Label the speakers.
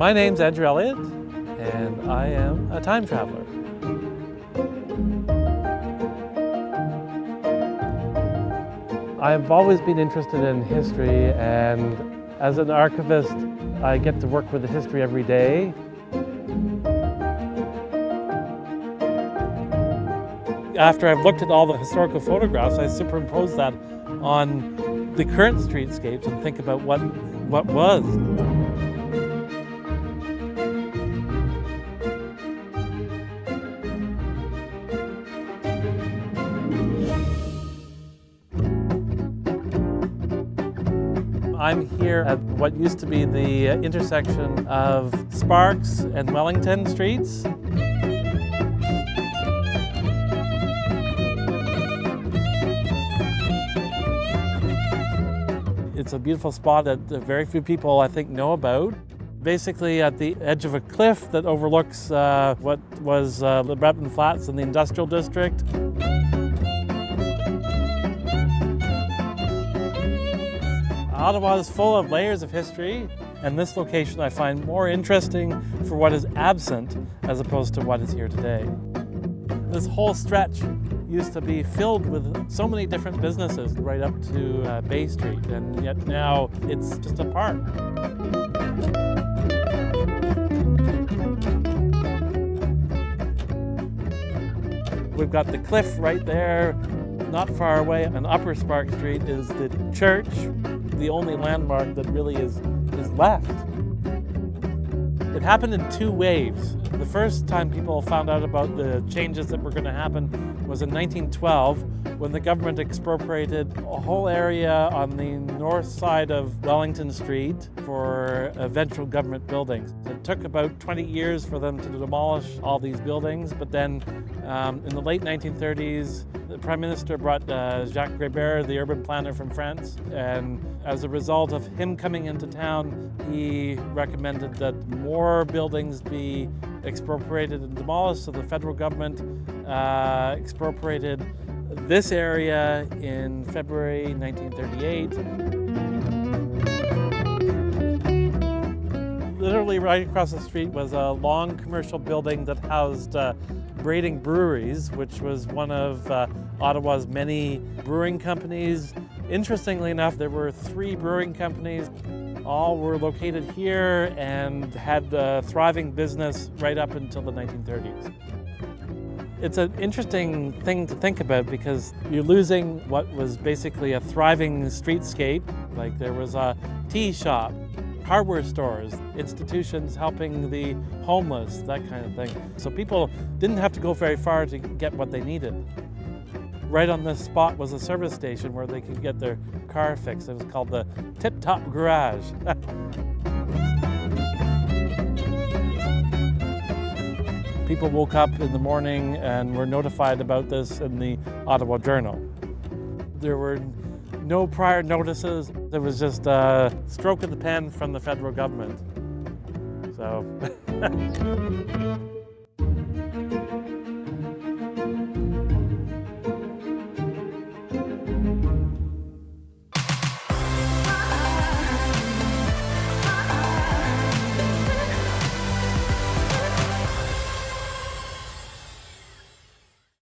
Speaker 1: My name's Andrew Elliott, and I am a time traveler. I've always been interested in history, and as an archivist, I get to work with the history every day. After I've looked at all the historical photographs, I superimpose that on the current streetscapes and think about what was. I'm here at what used to be the intersection of Sparks and Wellington streets. It's a beautiful spot that very few people, I think, know about. Basically at the edge of a cliff that overlooks what was the Breton Flats in the industrial district. Ottawa is full of layers of history, and this location I find more interesting for what is absent as opposed to what is here today. This whole stretch used to be filled with so many different businesses right up to Bay Street, and yet now it's just a park. We've got the cliff right there. Not far away on Upper Spark Street is the church, the only landmark that really is left. It happened in two waves. The first time people found out about the changes that were going to happen was in 1912, when the government expropriated a whole area on the north side of Wellington Street for eventual government buildings. It took about 20 years for them to demolish all these buildings, but then in the late 1930s, the Prime Minister brought Jacques Grébert, the urban planner from France, and as a result of him coming into town, he recommended that more buildings be expropriated and demolished, so the federal government expropriated this area in February 1938. Literally right across the street was a long commercial building that housed Brading Breweries, which was one of Ottawa's many brewing companies. Interestingly enough, there were 3 brewing companies. All were located here and had a thriving business right up until the 1930s. It's an interesting thing to think about because you're losing what was basically a thriving streetscape. Like there was a tea shop, hardware stores, institutions helping the homeless, that kind of thing. So people didn't have to go very far to get what they needed. Right on this spot was a service station where they could get their car fixed. It was called the Tip Top Garage. People woke up in the morning and were notified about this in the Ottawa Journal. There were no prior notices. It was just a stroke of the pen from the federal government. So.